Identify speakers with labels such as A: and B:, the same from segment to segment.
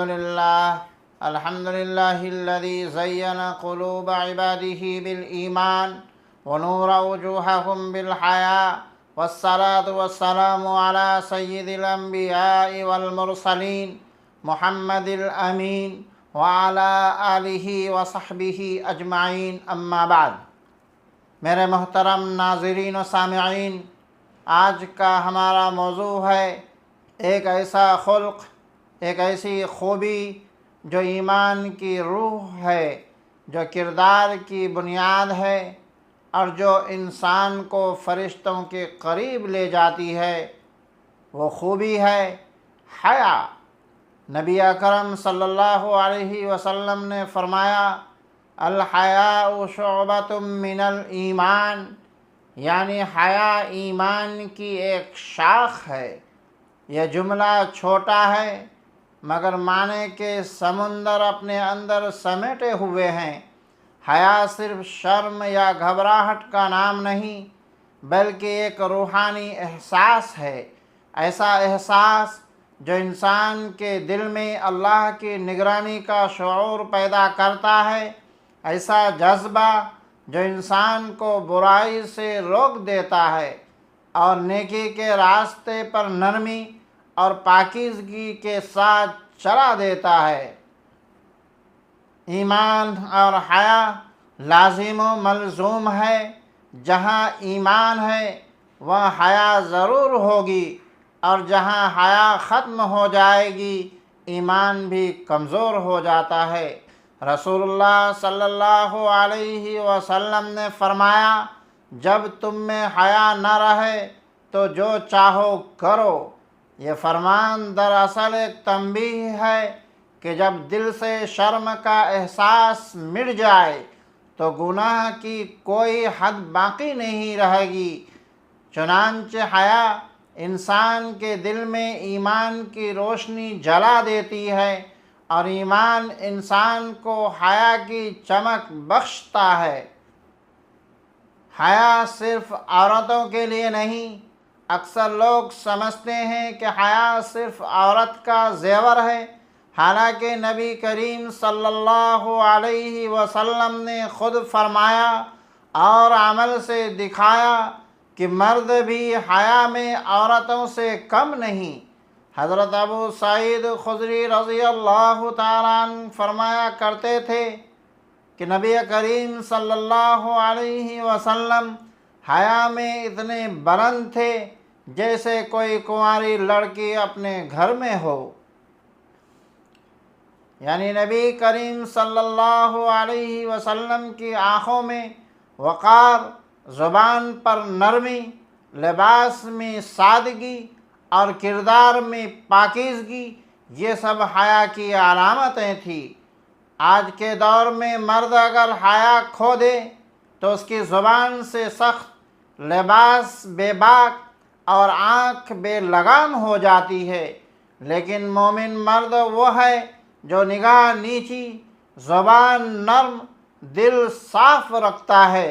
A: الحمد لله الذي زين قلوب عباده بالإيمان ونور وجوههم بالحياء، والصلاة والسلام على سيد الأنبياء والمرسلين محمد الأمين وعلى آلہ وصحبہ اجمعین، اما بعد۔ میرے محترم ناظرین و سامعین، آج کا ہمارا موضوع ہے ایک ایسا خلق، ایک ایسی خوبی جو ایمان کی روح ہے، جو کردار کی بنیاد ہے اور جو انسان کو فرشتوں کے قریب لے جاتی ہے۔ وہ خوبی ہے حیا۔ نبی اکرم صلی اللہ علیہ وسلم نے فرمایا، الحیاء شعبۃ من الایمان، یعنی حیا ایمان کی ایک شاخ ہے۔ یہ جملہ چھوٹا ہے مگر معنی کے سمندر اپنے اندر سمیٹے ہوئے ہیں۔ حیا صرف شرم یا گھبراہٹ کا نام نہیں بلکہ ایک روحانی احساس ہے، ایسا احساس جو انسان کے دل میں اللہ کی نگرانی کا شعور پیدا کرتا ہے، ایسا جذبہ جو انسان کو برائی سے روک دیتا ہے اور نیکی کے راستے پر نرمی اور پاکیزگی کے ساتھ چلا دیتا ہے۔ ایمان اور حیا لازم و ملزوم ہے۔ جہاں ایمان ہے وہاں حیا ضرور ہوگی، اور جہاں حیا ختم ہو جائے گی ایمان بھی کمزور ہو جاتا ہے۔ رسول اللہ صلی اللہ علیہ وسلم نے فرمایا، جب تم میں حیا نہ رہے تو جو چاہو کرو۔ یہ فرمان دراصل ایک تنبیہ ہے کہ جب دل سے شرم کا احساس مٹ جائے تو گناہ کی کوئی حد باقی نہیں رہے گی۔ چنانچہ حیا انسان کے دل میں ایمان کی روشنی جلا دیتی ہے، اور ایمان انسان کو حیا کی چمک بخشتا ہے۔ حیا صرف عورتوں کے لیے نہیں۔ اکثر لوگ سمجھتے ہیں کہ حیا صرف عورت کا زیور ہے، حالانکہ نبی کریم صلی اللہ علیہ وسلم نے خود فرمایا اور عمل سے دکھایا کہ مرد بھی حیا میں عورتوں سے کم نہیں۔ حضرت ابو سعید خدری رضی اللہ تعالیٰ عنہ فرمایا کرتے تھے کہ نبی کریم صلی اللہ علیہ وسلم حیا میں اتنے بلند تھے جیسے کوئی کنواری لڑکی اپنے گھر میں ہو۔ یعنی نبی کریم صلی اللہ علیہ وسلم کی آنکھوں میں وقار، زبان پر نرمی، لباس میں سادگی اور کردار میں پاکیزگی، یہ سب حیا کی علامتیں تھیں۔ آج کے دور میں مرد اگر حیا کھو دے تو اس کی زبان سے سخت، لباس بے باک اور آنکھ بے لگام ہو جاتی ہے، لیکن مومن مرد وہ ہے جو نگاہ نیچی، زبان نرم، دل صاف رکھتا ہے۔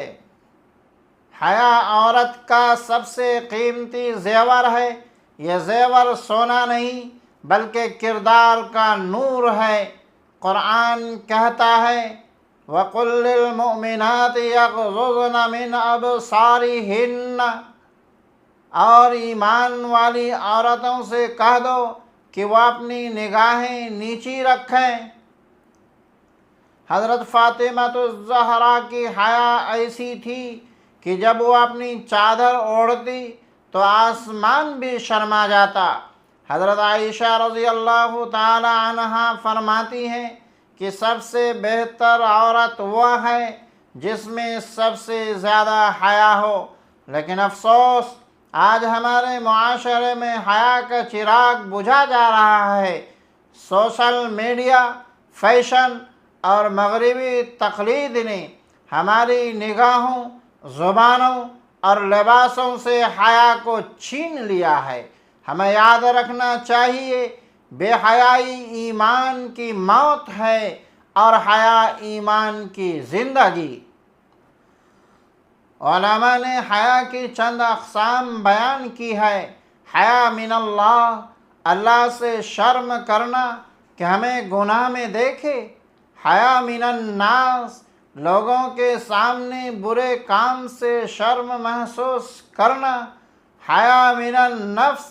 A: حیا عورت کا سب سے قیمتی زیور ہے۔ یہ زیور سونا نہیں بلکہ کردار کا نور ہے۔ قرآن کہتا ہے، وَقُلْ لِلْمُؤْمِنَاتِ يَغْضُضْنَ مِنْ أَبْصَارِهِنَّ، اور ایمان والی عورتوں سے کہہ دو کہ وہ اپنی نگاہیں نیچی رکھیں۔ حضرت فاطمہ الزہرا کی حیا ایسی تھی کہ جب وہ اپنی چادر اوڑھتی تو آسمان بھی شرما جاتا۔ حضرت عائشہ رضی اللہ تعالی عنہا فرماتی ہیں کہ سب سے بہتر عورت وہ ہے جس میں سب سے زیادہ حیا ہو، لیکن افسوس آج ہمارے معاشرے میں حیا کا چراغ بجھا جا رہا ہے۔ سوشل میڈیا، فیشن اور مغربی تقلید نے ہماری نگاہوں، زبانوں اور لباسوں سے حیا کو چھین لیا ہے۔ ہمیں یاد رکھنا چاہیے، بے حیائی ایمان کی موت ہے اور حیا ایمان کی زندگی۔ علماء نے حیا کی چند اقسام بیان کی ہے۔ حیا من اللہ، اللہ سے شرم کرنا، کہ ہمیں گناہ میں دیکھے، حیا من الناس، لوگوں کے سامنے برے کام سے شرم محسوس کرنا، حیا من النفس،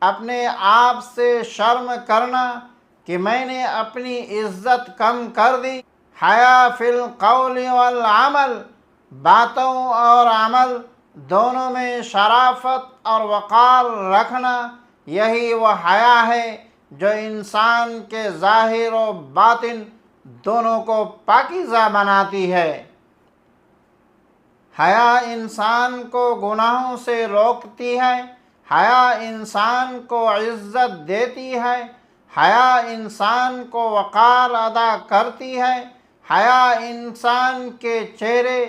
A: اپنے آپ سے شرم کرنا کہ میں نے اپنی عزت کم کر دی، حیا فی القول والعمل، باتوں اور عمل دونوں میں شرافت اور وقار رکھنا، یہی وہ حیا ہے جو انسان کے ظاہر و باطن دونوں کو پاکیزہ بناتی ہے۔ حیا انسان کو گناہوں سے روکتی ہے، حیا انسان کو عزت دیتی ہے، حیا انسان کو وقار عطا کرتی ہے، حیا انسان کے چہرے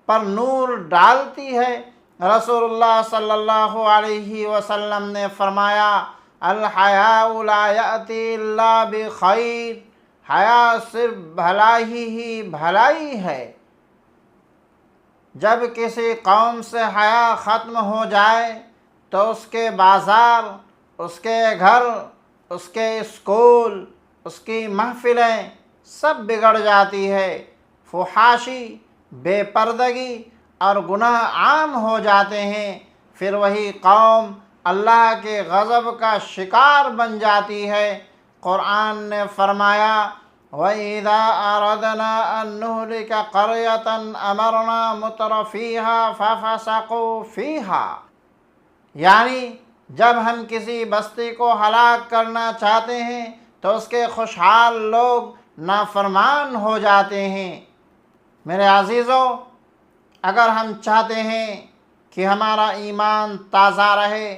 A: پر نور ڈالتی ہے۔ رسول اللہ صلی اللہ علیہ وسلم نے فرمایا، الحیاء لا یأتی الا بخیر، حیا صرف بھلائی ہی بھلائی ہے۔ جب کسی قوم سے حیا ختم ہو جائے تو اس کے بازار، اس کے گھر، اس کے اسکول، اس کی محفلیں سب بگڑ جاتی ہے، فحاشی، بے پردگی اور گناہ عام ہو جاتے ہیں، پھر وہی قوم اللہ کے غضب کا شکار بن جاتی ہے۔ قرآن نے فرمایا، وَإِذَا أَرَدْنَا أَن نُهْلِكَ قَرْيَةً أَمَرْنَا مُتْرَفِيهَا فَفَسَقُوا فِيهَا، یعنی جب ہم کسی بستی کو ہلاک کرنا چاہتے ہیں تو اس کے خوشحال لوگ نافرمان ہو جاتے ہیں۔ میرے عزیزو، اگر ہم چاہتے ہیں کہ ہمارا ایمان تازہ رہے،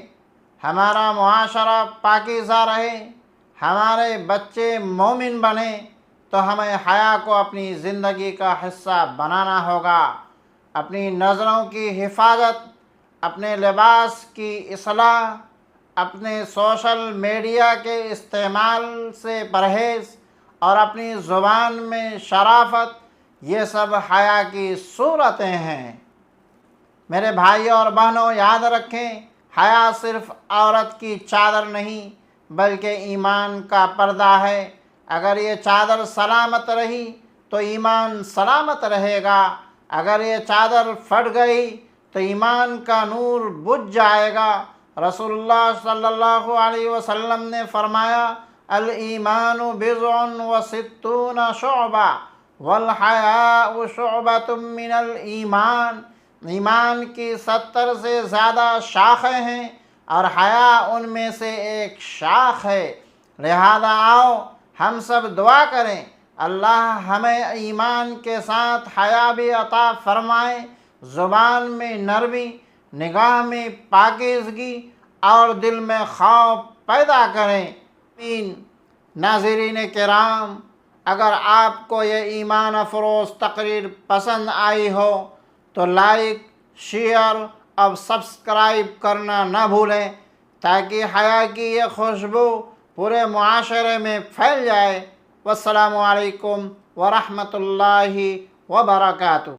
A: ہمارا معاشرہ پاکیزہ رہے، ہمارے بچے مومن بنیں، تو ہمیں حیا کو اپنی زندگی کا حصہ بنانا ہوگا۔ اپنی نظروں کی حفاظت، اپنے لباس کی اصلاح، اپنے سوشل میڈیا کے استعمال سے پرہیز اور اپنی زبان میں شرافت، یہ سب حیا کی صورتیں ہیں۔ میرے بھائیوں اور بہنوں، یاد رکھیں، حیا صرف عورت کی چادر نہیں بلکہ ایمان کا پردہ ہے۔ اگر یہ چادر سلامت رہی تو ایمان سلامت رہے گا، اگر یہ چادر پھٹ گئی تو ایمان کا نور بجھ جائے گا۔ رسول اللہ صلی اللہ علیہ وسلم نے فرمایا، الایمان بضع وستون شعبہ والحیاء شعبۃ من الایمان، ایمان کی 70 سے زیادہ شاخیں ہیں اور حیا ان میں سے ایک شاخ ہے۔ لہذا آؤ ہم سب دعا کریں، اللہ ہمیں ایمان کے ساتھ حیا بھی عطا فرمائے، زبان میں نرمی، نگاہ میں پاکیزگی اور دل میں خوف پیدا کریں۔ ناظرین کرام، اگر آپ کو یہ ایمان افروز تقریر پسند آئی ہو تو لائک، شیئر اور سبسکرائب کرنا نہ بھولیں، تاکہ حیا کی یہ خوشبو پورے معاشرے میں پھیل جائے۔ والسلام علیکم ورحمۃ اللہ وبرکاتہ۔